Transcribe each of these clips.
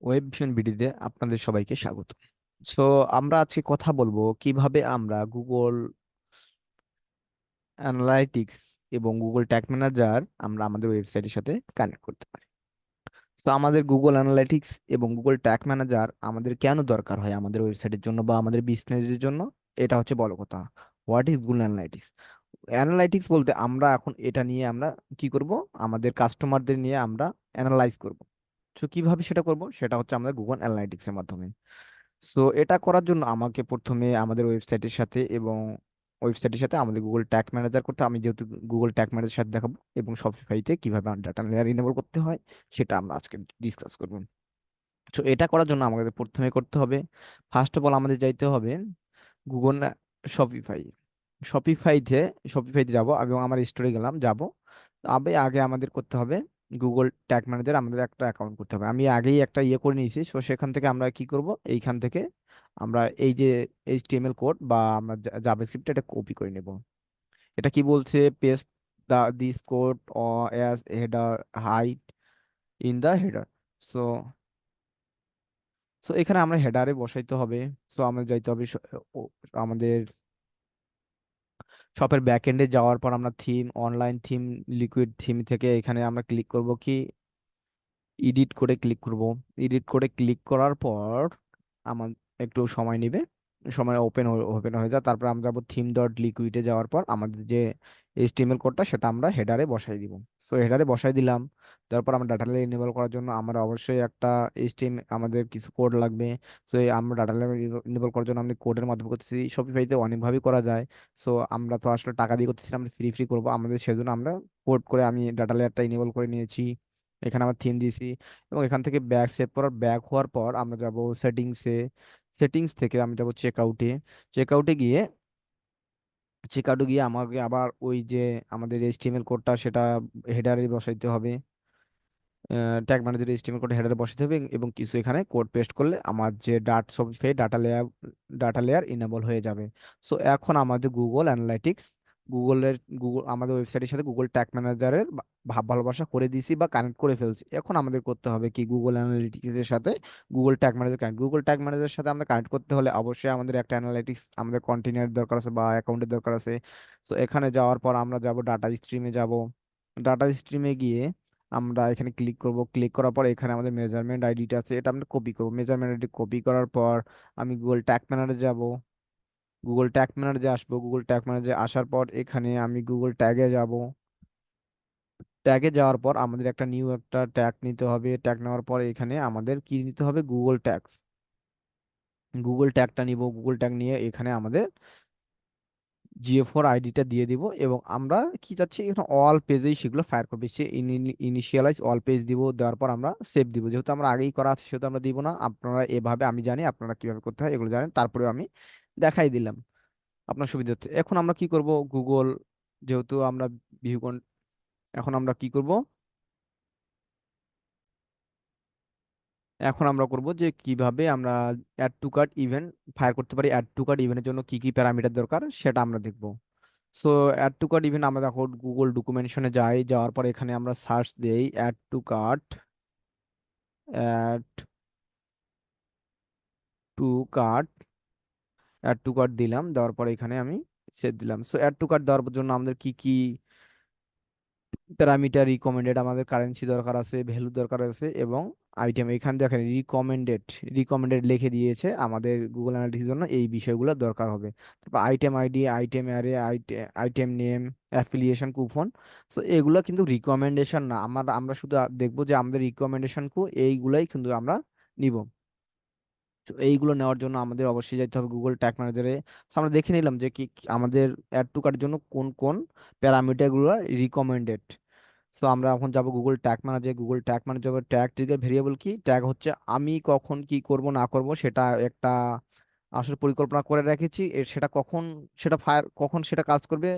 Web vision বিডিতে আপনাদের সবাইকে স্বাগত। সো আমরা আজকে কথা বলবো কিভাবে আমরা গুগল অ্যানালাইটিক্স এবং গুগল ট্যাগ ম্যানেজার আমরা আমাদের ওয়েবসাইটের সাথে কানেক্ট করতে পারি। তো আমাদের গুগল অ্যানালাইটিক্স এবং গুগল ট্যাগ ম্যানেজার আমাদের কেন দরকার হয় আমাদের ওয়েবসাইটের জন্য বা আমাদের বিজনেসের জন্য? এটা হচ্ছে বড় কথা। What is Google analytics? Analytics বলতে আমরা এখন এটা নিয়ে আমরা কি করব? আমাদের কাস্টমারদের নিয়ে আমরা অ্যানালাইজ করব। তো কিভাবে সেটা করব? সেটা হচ্ছে আমাদের গুগল অ্যানালাইটিক্স এর মাধ্যমে। সো এটা করার জন্য আমাকে প্রথমে আমাদের ওয়েবসাইটের সাথে আমাদের গুগল ট্যাগ ম্যানেজার করতে, আমি যেহেতু গুগল ট্যাগ ম্যানেজার সাথে দেখাবো, এবং শপিফাইতে কিভাবে ডাটা লেয়ার ইনেবল করতে হয় সেটা আমরা আজকে ডিসকাস করব। তো এটা করার জন্য আমাদের প্রথমে করতে হবে, ফার্স্ট অফ অল আমাদের যাইতে হবে গুগল শপিফাই শপিফাইতে শপিফাইতে যাব এবং আমার স্টোরে গেলাম, যাব। তবে আগে আমাদের করতে হবে গুগল ট্যাগ ম্যানেজার, আমাদের একটা অ্যাকাউন্ট করতে হবে। আমি আগেই একটা ইয়ে করে নিয়েছি। সো সেখান থেকে আমরা কি করব, এইখান থেকে আমরা এই যে এইচটিএমএল কোড বা আমরা জাভাস্ক্রিপ্ট এটা কপি করে নেব। এটা কি বলছে, paste this code as header height in the header. So so এখানে আমরা হেডারে বসাইতে হবে। সো আমাদের যাইতে হবে ও- আমাদের শপের ব্যাক এন্ডে যাওয়ার পর আমরা theme, online theme, liquid theme থেকে এখানে আমরা ক্লিক করব কি, এডিট করে ক্লিক করব। এডিট করে ক্লিক করার পর আমার একটু সময় নেবে, সময় ওপেন হয়ে যায়। তারপর আমরা যাবো থিম ডট লিকুইডে, যাওয়ার পর আমাদের যে এইচটিএমএল কোডটা সেটা আমরা হেডারে বসাই দিব। সো হেডারে বসাই দিলাম। তারপর আমরা ডাটা লেয়ার এনেবল করার জন্য আমরা অবশ্যই একটা এইচটিএমএল আমাদের কিছু কোড লাগবে। সো এই আমরা ডাটা লেয়ার এনেবল করার জন্য আমরা কোডের মাধ্যমে করতেছি। শপিফাইতে অনেকভাবেই করা যায়। সো আমরা তো আসলে টাকা দিয়ে করতেছি না, আমরা ফ্রি ফ্রি করবো আমাদের, সেজন্য আমরা কোড করে আমি ডাটা লেয়ারটা এনেবল করে নিয়েছি। এখানে আমার থিম দিয়েছি এবং এখান থেকে ব্যাক হওয়ার পর আমরা যাব সেটিংসে। সেটিংস থেকে আমি যাব চেকআউটে গিয়ে আমাকে আবার ওই যে আমাদের এইচটিএমএল কোডটা সেটা হেডারে বসাইতে হবে। ট্যাগ ম্যানেজার এইচটিএমএল কোড হেডারে বসাতে হবে এবং কিছু এখানে কোড পেস্ট করলে আমার যে ডাটা লেয়ার ইনেবল হয়ে যাবে। সো এখন আমাদের গুগল অ্যানালাইটিক্স, আমাদের ওয়েবসাইটের সাথে গুগল ট্যাগ ম্যানেজারের ভাব ভালোবাসা করে দিয়েছি বা কানেক্ট করে ফেলছি। এখন আমাদের করতে হবে কি, গুগল অ্যানালিটিক্স এর সাথে গুগল ট্যাগ ম্যানেজারের সাথে আমরা কানেক্ট করতে হলে অবশ্যই আমাদের একটা অ্যানালাইটিক্স, আমাদের কন্টেনার দরকার আছে বা অ্যাকাউন্টের দরকার আছে। তো এখানে যাওয়ার পর আমরা যাব ডাটা স্ট্রিমে গিয়ে আমরা এখানে ক্লিক করব। ক্লিক করার পর এখানে আমাদের মেজারমেন্ট আইডিটা আছে, এটা আমরা কপি করব। মেজারমেন্ট আইডি কপি করার পর আমি গুগল ট্যাগ ম্যানেজারে আসবো। গুগল ট্যাগ ম্যানেজারে আসার পর এখানে আমি গুগল ট্যাগে যাব। ট্যাগে যাওয়ার পর আমাদের একটা ট্যাগ নিতে হবে। ট্যাগ নেওয়ার পর এখানে আমাদের কি নিতে হবে, গুগল ট্যাগটা নিব। গুগল ট্যাগ নিয়ে এখানে আমাদের জিএ4 আইডিটা দিয়ে দিব এবং আমরা কি চাচ্ছি, এখানে অল পেজেই সেগুলো ফায়ার করবে। সে ইনিশিয়ালাইজ অল পেজ দিব, দেওয়ার পর আমরা সেভ দিব। যেহেতু আমরা আগেই করা আছে সেহেতু আমরা দিব না। আপনারা এভাবে, আমি জানি আপনারা কিভাবে করতে হয় এগুলো জানেন, তারপরেও আমি দেখাই দিলাম আপনার সুবিধা হচ্ছে। এখন আমরা কি করব, গুগল যেহেতু আমরা ভিউ, এখন আমরা কি করব, এখন আমরা করব যে কিভাবে আমরা add to cart event fire করতে পারি। অ্যাড টু কার্ট ইভেন্টের জন্য কি কি প্যারামিটার দরকার সেটা আমরা দেখব। So add to cart event আমরা দেখো গুগল ডকুমেন্টেশনে যাওয়ার পর এখানে আমরা সার্চ দেই add to cart add to cart দিলাম, দেওয়ার পর এখানে আমি সেভ দিলাম। সো অ্যাড টু কার্ট দেওয়ার জন্য আমাদের কি কি প্যারামিটার রিকমেন্ডেড, আমাদের কারেন্সি দরকার আছে, ভ্যালু দরকার আছে এবং আইটেম। এখানে দেখেন রিকমেন্ডেড লিখে দিয়েছে আমাদের গুগল অ্যানালিটিক্স জন্য এই বিষয়গুলো দরকার হবে। তারপর item ID, item array, item name, affiliation coupon. So এগুলো কিন্তু রিকমেন্ডেশন না, আমরা শুধু দেখবো যে আমাদের রিকমেন্ডেশন এইগুলাই কিন্তু আমরা নিব। তো এইগুলো নেওয়ার জন্য আমাদের অবশ্যই যেতে হবে গুগল ট্যাগ ম্যানেজারে। আমরা দেখে নিলাম যে কি আমাদের অ্যাড টু কার্টের জন্য কোন কোন প্যারামিটার গুলো রিকমেন্ডেড। সো আমরা এখন যাব Google tag manager. Tag trigger variable কি, ট্যাগ হচ্ছে আমি কখন কি করব না করব সেটা একটা আসলে পরিকল্পনা করে রেখেছি। সেটা কখন, কখন সেটা কাজ করবে,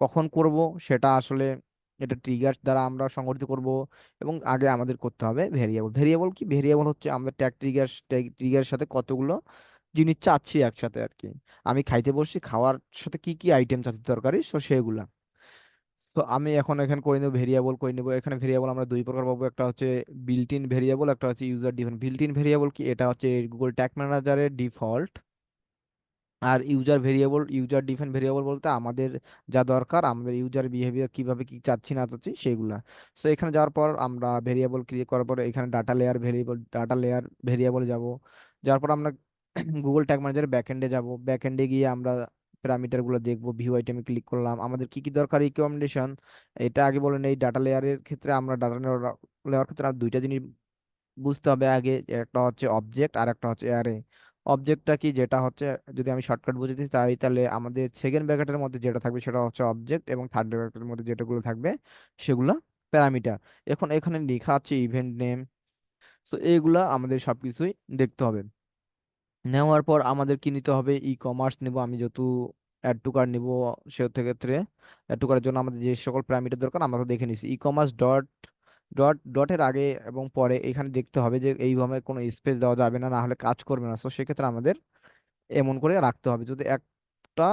কখন করব সেটা আসলে এটা ট্রিগার দ্বারা আমরা সংগঠিত করব। এবং আগে আমাদের করতে হবে ভেরিয়েবল কি, ভেরিয়েবল হচ্ছে আমরা ট্যাগ ট্রিগারের সাথে কতগুলো জিনিস চাচ্ছি একসাথে আর কি। আমি খাইতে বসছি, খাওয়ার সাথে কি কি আইটেম চাচ্ছি তরকারি, সো সেগুলা। তো আমি এখন এখানে করে নেব ভেরিয়েবল করে নেব। এখানে ভেরিয়েবল আমরা দুই প্রকার পাবো, একটা হচ্ছে বিল্ট ইন ভেরিয়েবল, একটা হচ্ছে user define. Built in variable কি, এটা হচ্ছে গুগল ট্যাগ ম্যানেজারের ডিফল্ট। আর user variable, user define variable বলতে আমাদের যা দরকার, আমাদের ইউজার বিহেভিয়ার কিভাবে কি চাচ্ছি না চাচ্ছি সেগুলা। সো এখানে যাওয়ার পর আমরা ভেরিয়েবল ক্রিয়েট করার পর এখানে data layer variable, data layer variable যাব। যাওয়ার পর আমরা গুগল ট্যাগ ম্যানেজারের ব্যাকএন্ডে যাব। ব্যাকএন্ডে গিয়ে আমরা প্যারামিটার গুলো দেখবো, ভিউ আইটেমে ক্লিক করলাম, আমাদের কি কি দরকার রিকমেন্ডেশন। এটা আগে বলেন, এই ডাটা লেয়ারের ক্ষেত্রে আমরা ডাটা লেয়ার ক্ষেত্রে আর দুইটা জিনিস বুঝতে হবে আগে। একটা হচ্ছে অবজেক্ট আর একটা হচ্ছে অ্যারে। অবজেক্টটা কি, যেটা হচ্ছে যদি আমি শর্টকাট বুঝে দিই তাই, তাহলে আমাদের সেকেন্ড ব্র্যাকেটের মধ্যে যেটা থাকবে সেটা হচ্ছে অবজেক্ট, এবং থার্ড ব্র্যাকেটের মধ্যে যেটাগুলো থাকবে সেগুলো প্যারামিটার। এখন এখানে লেখা আছে ইভেন্ট নেম। তো এইগুলা আমাদের সবকিছুই দেখতে হবে। নেওয়ার পর আমাদের কি নিতে হবে, ই কমার্স নেব আমি, যেহেতু অ্যাড টু কার্ট নিব সে ক্ষেত্রে অ্যাড টু কার্টের জন্য আমাদের যে সকল প্যারামিটার দরকার আমরা তো দেখে নিছি। ই কমার্স ডট ডট ডটের আগে এবং পরে এখানে দেখতে হবে যে এইভাবে কোনো স্পেস দেওয়া যাবে না, না হলে কাজ করবে না। তো সেক্ষেত্রে আমাদের এমন করে রাখতে হবে, যদি একটা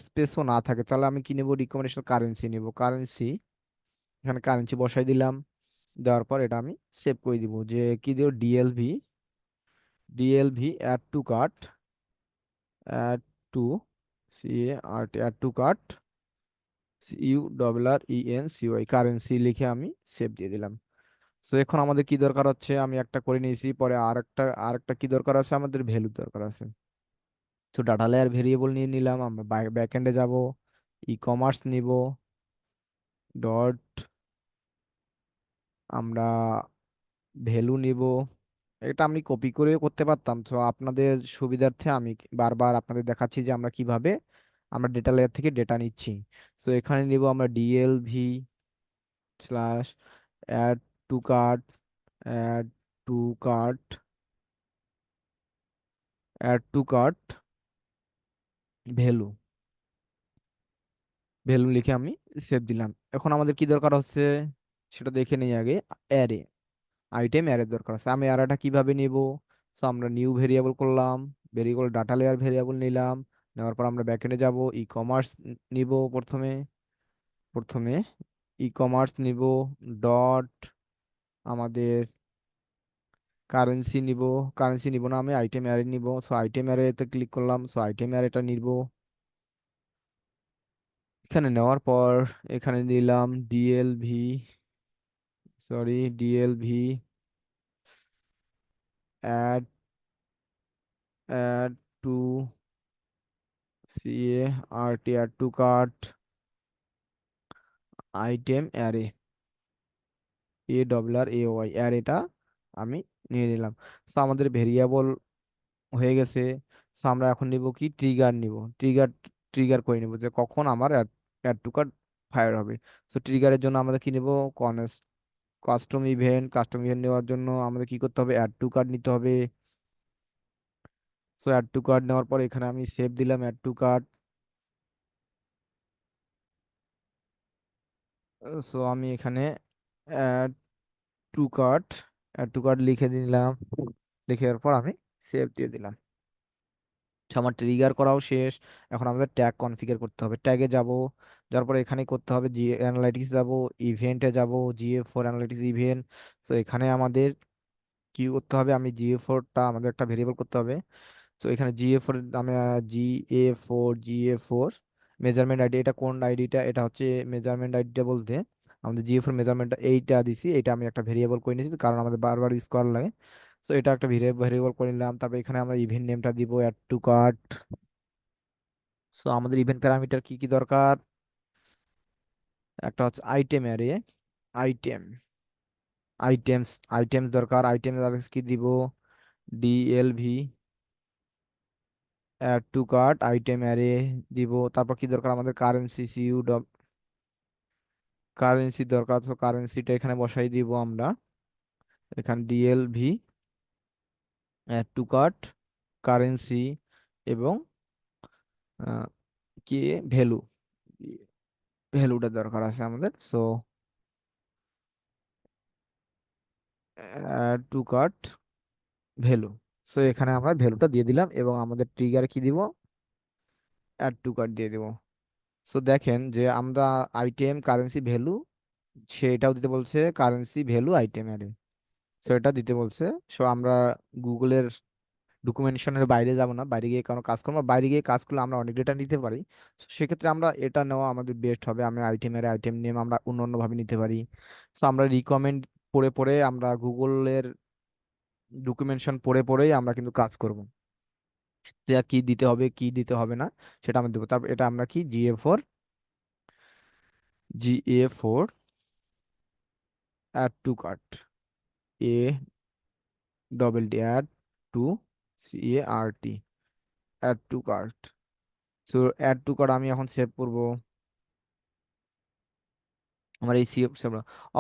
স্পেসও না থাকে তাহলে আমি কি নেব, রিকমেন্ডেশন কারেন্সি নেব। কারেন্সি, এখানে কারেন্সি বসাই দিলাম। দেওয়ার পর এটা আমি সেভ করে দিব, যে কি দেব, DLV, DLV add to cart, add to, CART, add to cart, CURRENCY, currency লিখে আমি সেভ দিয়ে দিলাম। তো এখন আমাদের কি দরকার হচ্ছে, আমি একটা করে নিয়েছি, পরে আরেকটা কি দরকার আছে, আমাদের ভ্যালু দরকার আছে। তো ডাটা লেয়ার ভেরিয়েবল নিয়ে নিলাম, আমরা ব্যাকএন্ডে যাব, ই কমার্স নিব, ডট, আমরা ভ্যালু নিব। এটা আমি কপি করেও করতে পারতাম, তো আপনাদের সুবিধার্থে আমি বারবার আপনাদের দেখাচ্ছি যে আমরা কিভাবে আমরা ডেটা লেয়ার থেকে ডেটা নিচ্ছি। তো এখানে নিব আমরা DLV slash add to cart, add to cart, add to cart value, value লিখে আমি সেভ দিলাম। এখন আমাদের কি দরকার হচ্ছে সেটা দেখে নেই আগে। অ্যারে, আইটেম অ্যারে দরকার আছে। আমি অ্যারেটা কিভাবে নিব, তো আমরা নিউ ভেরিয়েবল করলাম, ভেরিয়েবল ডাটা লেয়ার ভেরিয়েবল নিলাম। নেওয়ার পর আমরা ব্যাকএন্ডে যাব, ই কমার্স নিব প্রথমে, প্রথমে ই কমার্স নিব, ডট, আমাদের কারেন্সি নিব, কারেন্সি নিব না, আমি আইটেম অ্যারে নিব। সো আইটেম অ্যারেতে ক্লিক করলাম, সো আইটেম অ্যারেটা নিব। এখানে নেওয়ার পর এখানে নিলাম DLV, sorry DLV add, add to, CART, add to cart item array, ARRAY অ্যারেটা আমি নিয়ে নিলাম। সো আমাদের ভেরিয়েবল হয়ে গেছে। সো আমরা এখন নিব কি, ট্রিগার নিব। ট্রিগার, ট্রিগার করে নিব যে কখন আমার অ্যাড টু কার্ট ফায়ার হবে। সো ট্রিগারের জন্য আমাদের কি নিব, কাস্টম ইভেন্ট। কাস্টম ইভেন্ট নেওয়ার জন্য আমাদের কি করতে হবে, অ্যাড টু কার্ট নিতে হবে। সো অ্যাড টু কার্ট নেওয়ার পর এখানে আমি সেভ দিলাম অ্যাড টু কার্ট। সো আমি এখানে add to cart, add to cart লিখে দিলাম। লিখে দেওয়ার পর আমি সেভ দিয়ে দিলাম। তো আমার ট্রিগার করাও শেষ। এখন আমাদের ট্যাগ কনফিগার করতে হবে। ট্যাগে যাব, যার পরে এখানে করতে হবে জি অ্যানালাইটিক্স যাব, ইভেন্টে যাব, GA4 অ্যানালাইটিক্স ইভেন্ট। তো এখানে আমাদের কি করতে হবে, আমি GA4টা আমাদের একটা ভেরিয়েবল করতে হবে। তো এখানে GA4 আমি GA4 মেজারমেন্ট আইডি, এটা কোন আইডিটা, এটা হচ্ছে মেজারমেন্ট আইডিটা বলতে আমাদের GA4 মেজারমেন্টটা এইটা দিছি, এটা আমি একটা ভেরিয়েবল করে নিয়েছি কারণ আমাদের বারবার ইউজ করার লাগে। তো এটা একটা ভেরিয়েবল করে নিলাম। তারপর এখানে আমরা ইভেন্ট নেমটা দিব অ্যাড টু কার্ট। সো আমাদের ইভেন্ট প্যারামিটার কি কি দরকার, একটা হচ্ছে আইটেম অ্যারে, আইটেম, আইটেমস দরকার। আইটেম কি দিব, DLV add to cart item array দিব। তারপর কি দরকার আমাদের, কারেন্সি, কারেন্সি দরকার। তো কারেন্সিটা এখানে বসাই দিব আমরা, এখানে DLV add to cart currency, এবং আহ, কি ভ্যালু, ভ্যালুটা দরকার আছে আমাদের। So add to cart value. So এখানে আমরা ভ্যালুটা দিয়ে দিলাম এবং আমাদের ট্রিগার কি দিব, অ্যাড টু কার্ট দিয়ে দিব। সো দেখেন যে আমরা আইটেম কারেন্সি ভ্যালু, সেটাও দিতে বলছে currency value item array, so এটা দিতে বলছে। সো আমরা গুগলের ডকুমেন্টেশনের বাইরে যাব না, বাইরে গিয়ে কোনো কাজ করবো, বাইরে গিয়ে কাজ করলে আমরা অনেক ডেটা নিতে পারি। তো সেক্ষেত্রে আমরা এটা নেওয়া আমাদের বেস্ট হবে। আমরা আইটেমের আইটেম নেম আমরা অন্য অন্য ভাবে নিতে পারি। সো আমরা রিকমেন্ড পড়ে পড়ে আমরা গুগলের ডকুমেন্টেশন পড়ে পড়েই আমরা কিন্তু কাজ করব। কি দিতে হবে কি দিতে হবে না সেটা আমরা দেবো। তারপর এটা আমরা কি GA4 add to cart, A double D add to CART, add to cart. So add to cart আমি এখন সেভ করব। আমার এই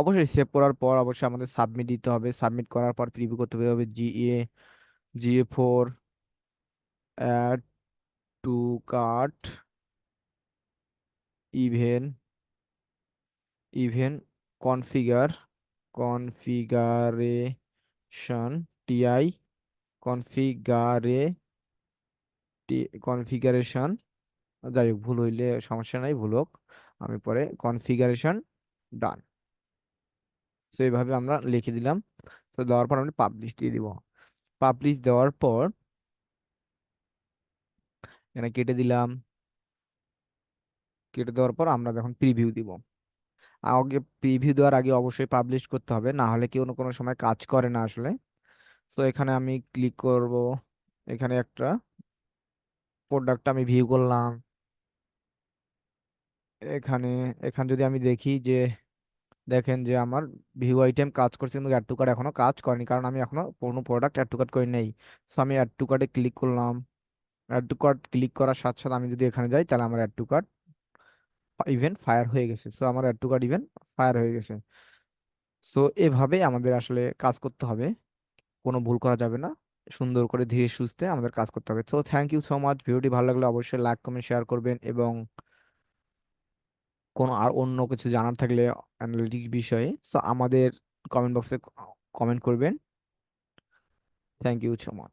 অবশ্যই সেভ করার পর অবশ্যই আমাদের সাবমিট দিতে হবে। সাবমিট করার পর প্রিভিউ করতে হবে GA4 add to cart event event configure configuration টিআই কনফিগারে কনফিগারেশন, যাই হোক ভুল হইলে সমস্যা নাই, ভুল হোক, আমি পরে কনফিগারেশন ডান। তো এইভাবে আমরা লিখে দিলাম। তো দেওয়ার পর আমরা পাবলিশ দিয়ে দিব। পাবলিশ দেওয়ার পর এখানে কেটে দিলাম। কেটে দেওয়ার পর আমরা যখন প্রিভিউ দিব, আগে প্রিভিউ দেওয়ার আগে অবশ্যই পাবলিশ করতে হবে, না হলে কেউ কোনো সময় কাজ করে না আসলে। তো এখানে আমি ক্লিক করব, এখানে একটা প্রোডাক্ট আমি ভিউ করলাম। এখানে এখানে যদি আমি দেখি যে, দেখেন যে আমার ভিউ আইটেম কাজ করছে কিন্তু অ্যাড টু কার্ট এখনো কাজ করেনি, কারণ আমি এখনো কোনো প্রোডাক্ট অ্যাড টু কার্ট করি নাই। সো আমি অ্যাড টু কার্টে ক্লিক করলাম। অ্যাড টু কার্ট ক্লিক করার সাথে সাথে আমি যদি এখানে যাই তাহলে আমার add to cart event fire হয়ে গেছে। সো আমার add to cart event fire হয়ে গেছে। সো এভাবেই আমাদের আসলে কাজ করতে হবে, কোনো ভুল করা যাবে না, সুন্দর করে ধীরে সুস্থে আমাদের কাজ করতে হবে। তো থ্যাংক ইউ সো মাচ। ভিডিওটি ভালো লাগলে অবশ্যই লাইক কমেন্ট শেয়ার করবেন, এবং কোনো আর অন্য কিছু জানার থাকলে অ্যানালিটিক বিষয়ে সো আমাদের কমেন্ট বক্সে কমেন্ট করবেন। Thank you so much.